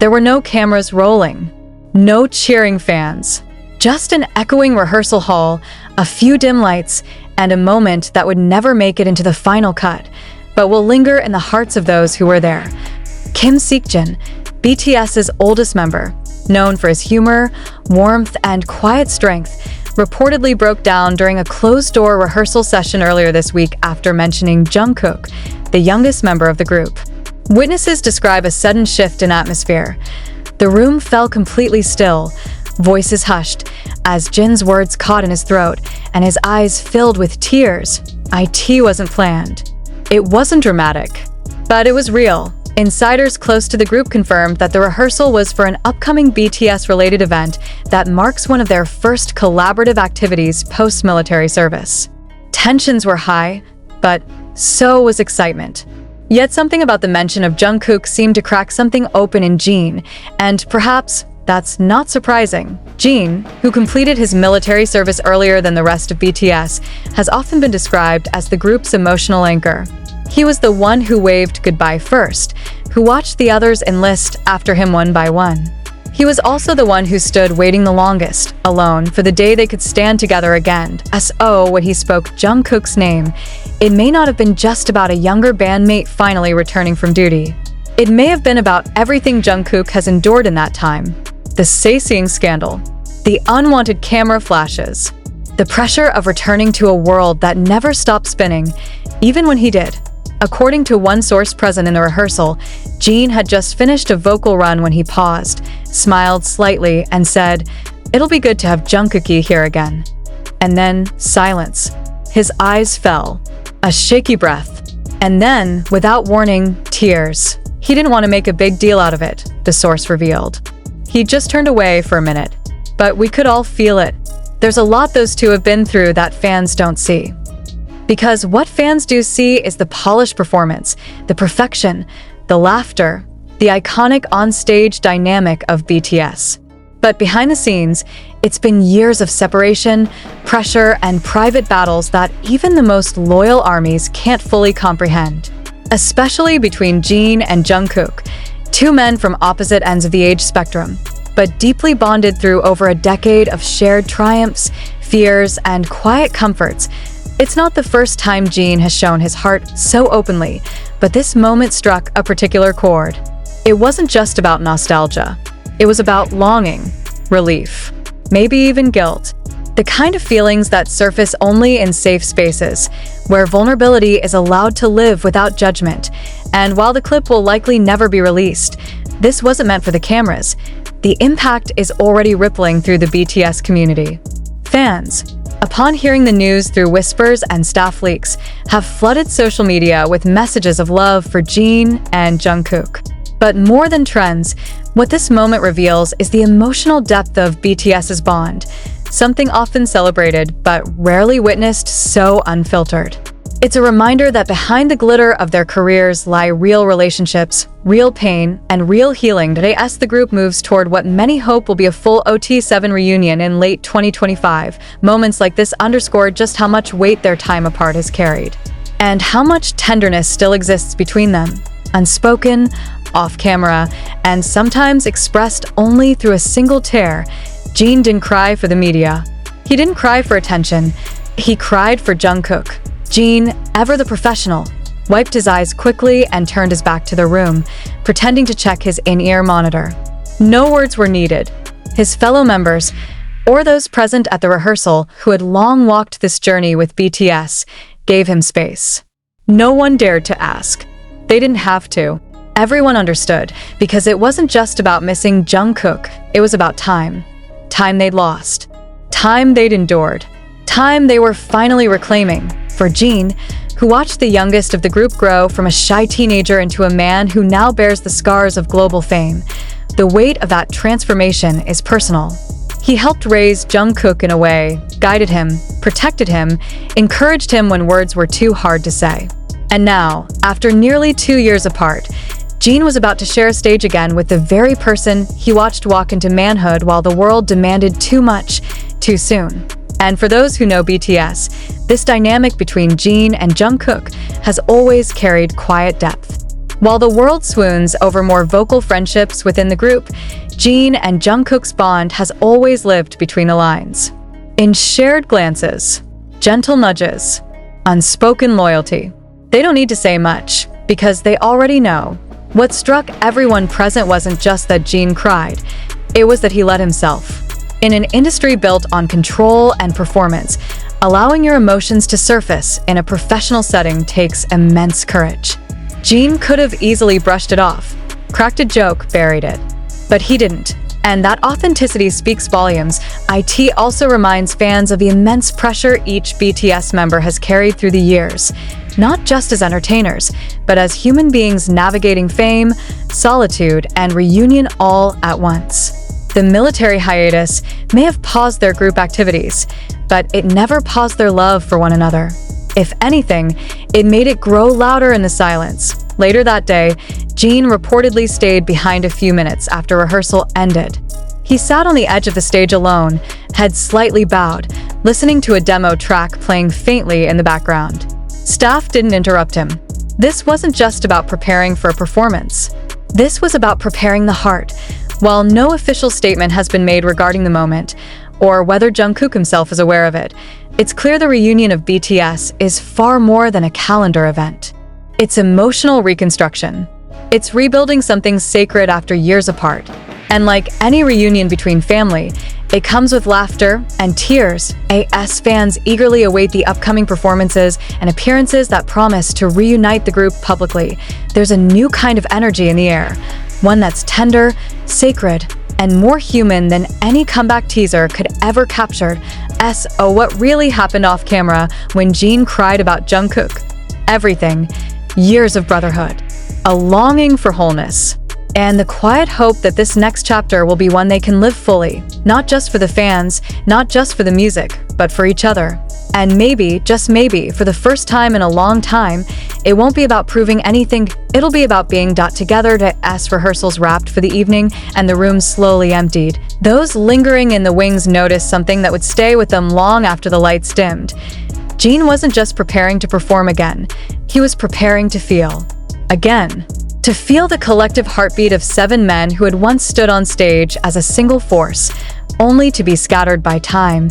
There were no cameras rolling, no cheering fans, just an echoing rehearsal hall, a few dim lights, and a moment that would never make it into the final cut, but will linger in the hearts of those who were there. Kim Seokjin, BTS's oldest member, known for his humor, warmth, and quiet strength, reportedly broke down during a closed-door rehearsal session earlier this week after mentioning Jungkook, the youngest member of the group. Witnesses describe a sudden shift in atmosphere. The room fell completely still, voices hushed, as Jin's words caught in his throat, and his eyes filled with tears. It wasn't planned. It wasn't dramatic, but it was real. Insiders close to the group confirmed that the rehearsal was for an upcoming BTS-related event that marks one of their first collaborative activities post-military service. Tensions were high, but so was excitement. Yet something about the mention of Jungkook seemed to crack something open in Jin, and perhaps that's not surprising. Jin, who completed his military service earlier than the rest of BTS, has often been described as the group's emotional anchor. He was the one who waved goodbye first, who watched the others enlist after him one by one. He was also the one who stood waiting the longest, alone, for the day they could stand together again. When he spoke Jungkook's name, it may not have been just about a younger bandmate finally returning from duty. It may have been about everything Jungkook has endured in that time. The Taehyung scandal, the unwanted camera flashes, the pressure of returning to a world that never stopped spinning, even when he did. According to one source present in the rehearsal, Jin had just finished a vocal run when he paused, smiled slightly, and said, "It'll be good to have Jungkook here again." And then silence. His eyes fell, a shaky breath, and then, without warning, tears. He didn't want to make a big deal out of it, the source revealed. He just turned away for a minute, but we could all feel it. There's a lot those two have been through that fans don't see. Because what fans do see is the polished performance, the perfection, the laughter, the iconic on-stage dynamic of BTS. But behind the scenes, it's been years of separation, pressure, and private battles that even the most loyal armies can't fully comprehend. Especially between Jin and Jungkook, two men from opposite ends of the age spectrum, but deeply bonded through over a decade of shared triumphs, fears, and quiet comforts. It's not the first time Jin has shown his heart so openly, but this moment struck a particular chord. It wasn't just about nostalgia. It was about longing, relief, maybe even guilt. The kind of feelings that surface only in safe spaces, where vulnerability is allowed to live without judgment. And while the clip will likely never be released, this wasn't meant for the cameras. The impact is already rippling through the BTS community. Fans, upon hearing the news through whispers and staff leaks, have flooded social media with messages of love for Jin and Jungkook. But more than trends, what this moment reveals is the emotional depth of BTS's bond, something often celebrated but rarely witnessed so unfiltered. It's a reminder that behind the glitter of their careers lie real relationships, real pain, and real healing. As the group moves toward what many hope will be a full OT7 reunion in late 2025, moments like this underscore just how much weight their time apart has carried, and how much tenderness still exists between them, unspoken, off-camera, and sometimes expressed only through a single tear. Jin didn't cry for the media. He didn't cry for attention. He cried for Jungkook. Jin, ever the professional, wiped his eyes quickly and turned his back to the room, pretending to check his in-ear monitor. No words were needed. His fellow members, or those present at the rehearsal who had long walked this journey with BTS, gave him space. No one dared to ask. They didn't have to. Everyone understood, because it wasn't just about missing Jungkook. It was about time. Time they'd lost. Time they'd endured. Time they were finally reclaiming. For Jin, who watched the youngest of the group grow from a shy teenager into a man who now bears the scars of global fame, the weight of that transformation is personal. He helped raise Jungkook in a way, guided him, protected him, encouraged him when words were too hard to say. And now, after nearly 2 years apart, Jin was about to share a stage again with the very person he watched walk into manhood while the world demanded too much, too soon. And for those who know BTS, this dynamic between Jin and Jungkook has always carried quiet depth. While the world swoons over more vocal friendships within the group, Jin and Jungkook's bond has always lived between the lines. In shared glances, gentle nudges, unspoken loyalty. They don't need to say much, because they already know. What struck everyone present wasn't just that Jin cried, it was that he let himself. In an industry built on control and performance, allowing your emotions to surface in a professional setting takes immense courage. Jin could have easily brushed it off, cracked a joke, buried it. But he didn't. And that authenticity speaks volumes. IT also reminds fans of the immense pressure each BTS member has carried through the years, not just as entertainers, but as human beings navigating fame, solitude, and reunion all at once. The military hiatus may have paused their group activities, but it never paused their love for one another. If anything, it made it grow louder in the silence. Later that day, Jin reportedly stayed behind a few minutes after rehearsal ended. He sat on the edge of the stage alone, head slightly bowed, listening to a demo track playing faintly in the background. Staff didn't interrupt him. This wasn't just about preparing for a performance. This was about preparing the heart. While no official statement has been made regarding the moment, or whether Jungkook himself is aware of it, it's clear the reunion of BTS is far more than a calendar event. It's emotional reconstruction. It's rebuilding something sacred after years apart. And like any reunion between family, it comes with laughter and tears. AS fans eagerly await the upcoming performances and appearances that promise to reunite the group publicly. There's a new kind of energy in the air, one that's tender, sacred, and more human than any comeback teaser could ever capture. Oh, what really happened off camera when Jin cried about Jungkook? Everything. Years of brotherhood. A longing for wholeness. And the quiet hope that this next chapter will be one they can live fully, not just for the fans, not just for the music, but for each other. And maybe, just maybe, for the first time in a long time, it won't be about proving anything, it'll be about being together. As rehearsals wrapped for the evening and the room slowly emptied, those lingering in the wings noticed something that would stay with them long after the lights dimmed. Jin wasn't just preparing to perform again, he was preparing to feel. Again. To feel the collective heartbeat of 7 men who had once stood on stage as a single force, only to be scattered by time,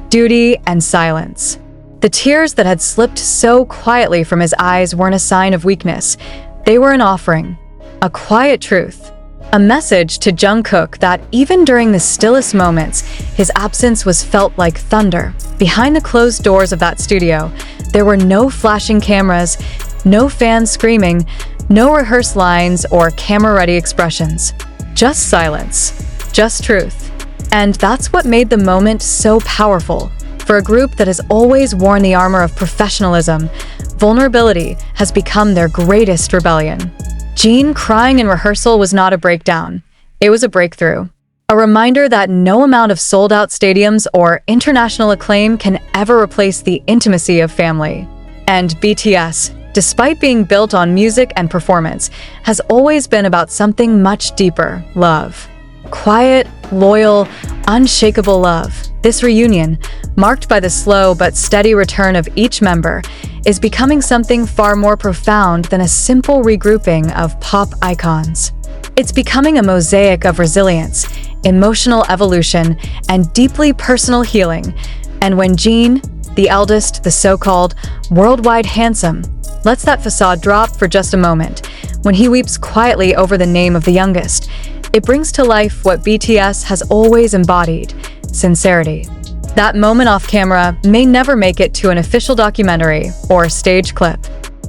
duty, and silence. The tears that had slipped so quietly from his eyes weren't a sign of weakness. They were an offering, a quiet truth, a message to Jungkook that even during the stillest moments, his absence was felt like thunder. Behind the closed doors of that studio, there were no flashing cameras, no fans screaming, no rehearsed lines or camera-ready expressions. Just silence. Just truth. And that's what made the moment so powerful. For a group that has always worn the armor of professionalism, vulnerability has become their greatest rebellion. Jin crying in rehearsal was not a breakdown. It was a breakthrough. A reminder that no amount of sold-out stadiums or international acclaim can ever replace the intimacy of family. And BTS, despite being built on music and performance, has always been about something much deeper: love. Quiet, loyal, unshakable love. This reunion, marked by the slow but steady return of each member, is becoming something far more profound than a simple regrouping of pop icons. It's becoming a mosaic of resilience, emotional evolution, and deeply personal healing. And when Jin, the eldest, the so-called worldwide handsome, lets that facade drop for just a moment, when he weeps quietly over the name of the youngest, it brings to life what BTS has always embodied: sincerity. That moment off camera may never make it to an official documentary or stage clip.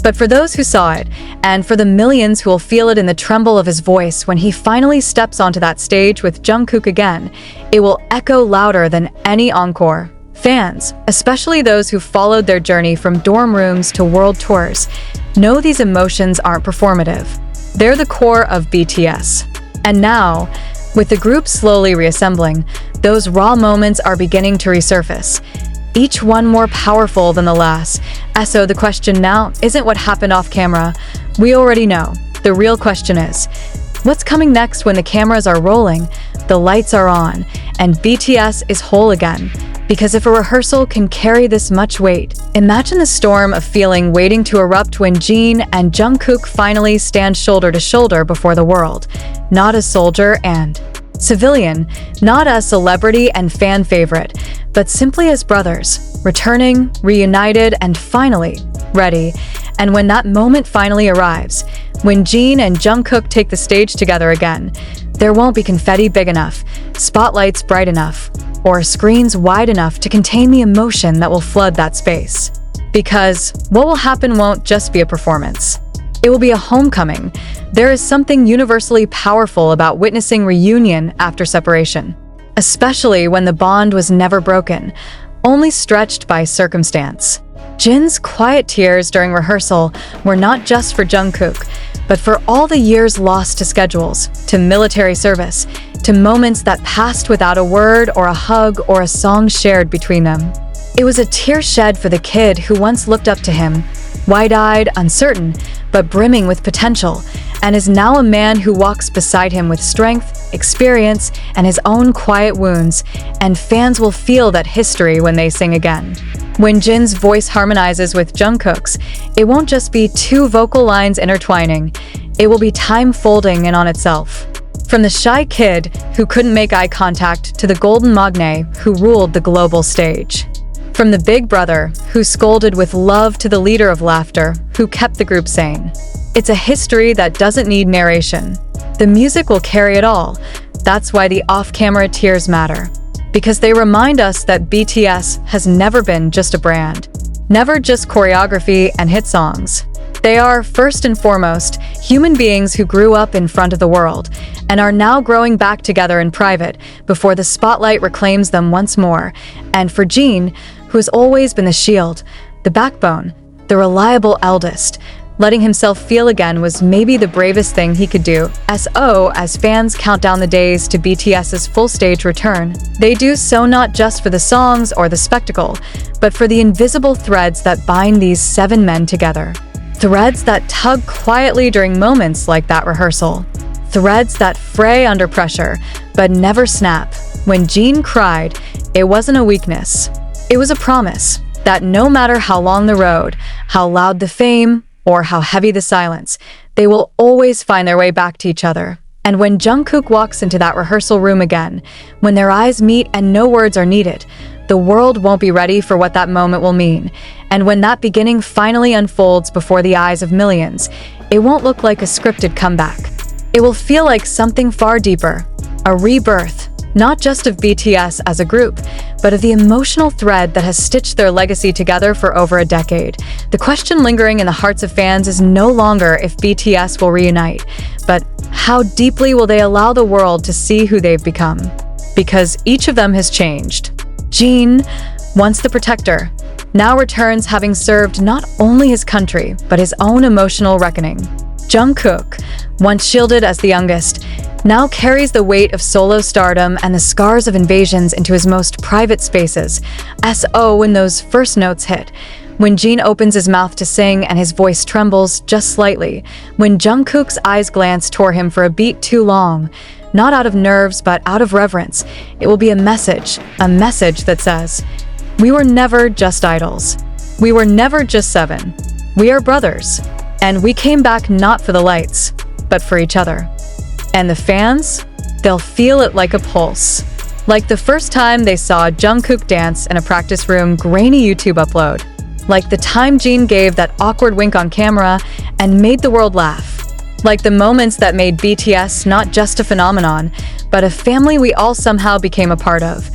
But for those who saw it, and for the millions who will feel it in the tremble of his voice when he finally steps onto that stage with Jungkook again, it will echo louder than any encore. Fans, especially those who followed their journey from dorm rooms to world tours, know these emotions aren't performative. They're the core of BTS. And now, with the group slowly reassembling, those raw moments are beginning to resurface, each one more powerful than the last. So the question now isn't what happened off camera. We already know. The real question is, what's coming next when the cameras are rolling, the lights are on, and BTS is whole again? Because if a rehearsal can carry this much weight, imagine the storm of feeling waiting to erupt when Jin and Jungkook finally stand shoulder to shoulder before the world, not as soldier and civilian, not as celebrity and fan favorite, but simply as brothers, returning, reunited, and finally ready. And when that moment finally arrives, when Jin and Jungkook take the stage together again, there won't be confetti big enough, spotlights bright enough, or screens wide enough to contain the emotion that will flood that space. Because what will happen won't just be a performance. It will be a homecoming. There is something universally powerful about witnessing reunion after separation, especially when the bond was never broken, only stretched by circumstance. Jin's quiet tears during rehearsal were not just for Jungkook, but for all the years lost to schedules, to military service, to moments that passed without a word or a hug or a song shared between them. It was a tear shed for the kid who once looked up to him, wide-eyed, uncertain, but brimming with potential, and is now a man who walks beside him with strength, experience, and his own quiet wounds, and fans will feel that history when they sing again. When Jin's voice harmonizes with Jungkook's, it won't just be two vocal lines intertwining, it will be time folding in on itself. From the shy kid who couldn't make eye contact to the golden magne who ruled the global stage. From the big brother who scolded with love to the leader of laughter who kept the group sane. It's a history that doesn't need narration. The music will carry it all. That's why the off-camera tears matter. Because they remind us that BTS has never been just a brand. Never just choreography and hit songs. They are, first and foremost, human beings who grew up in front of the world and are now growing back together in private before the spotlight reclaims them once more. And for Jin, who has always been the shield, the backbone, the reliable eldest, letting himself feel again was maybe the bravest thing he could do. As fans count down the days to BTS's full stage return, they do so not just for the songs or the spectacle, but for the invisible threads that bind these 7 men together. Threads that tug quietly during moments like that rehearsal. Threads that fray under pressure, but never snap. When Jin cried, it wasn't a weakness. It was a promise that no matter how long the road, how loud the fame, or how heavy the silence, they will always find their way back to each other. And when Jungkook walks into that rehearsal room again, when their eyes meet and no words are needed, the world won't be ready for what that moment will mean. And when that beginning finally unfolds before the eyes of millions, it won't look like a scripted comeback. It will feel like something far deeper, a rebirth, not just of BTS as a group, but of the emotional thread that has stitched their legacy together for over a decade. The question lingering in the hearts of fans is no longer if BTS will reunite, but how deeply will they allow the world to see who they've become? Because each of them has changed. Jin, once the protector, now returns having served not only his country, but his own emotional reckoning. Jungkook, once shielded as the youngest, now carries the weight of solo stardom and the scars of invasions into his most private spaces. When those first notes hit, when Jin opens his mouth to sing and his voice trembles just slightly, when Jungkook's eyes glance toward him for a beat too long, not out of nerves but out of reverence, it will be a message that says, "We were never just idols. We were never just 7. We are brothers. And we came back not for the lights, but for each other." And the fans? They'll feel it like a pulse. Like the first time they saw Jungkook dance in a practice room grainy YouTube upload. Like the time Jin gave that awkward wink on camera and made the world laugh. Like the moments that made BTS not just a phenomenon, but a family we all somehow became a part of.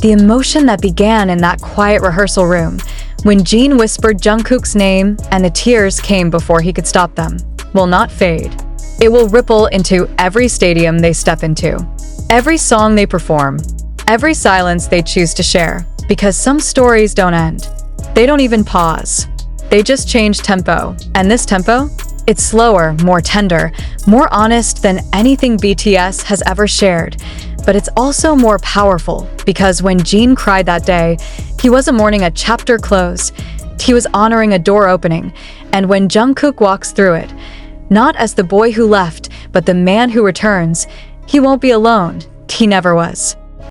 The emotion that began in that quiet rehearsal room, when Jin whispered Jungkook's name and the tears came before he could stop them, will not fade. It will ripple into every stadium they step into, every song they perform, every silence they choose to share, because some stories don't end. They don't even pause. They just change tempo. And this tempo? It's slower, more tender, more honest than anything BTS has ever shared. But it's also more powerful, because when Jin cried that day, he wasn't mourning a chapter closed. He was honoring a door opening. And when Jungkook walks through it, not as the boy who left, but the man who returns, he won't be alone. He never was.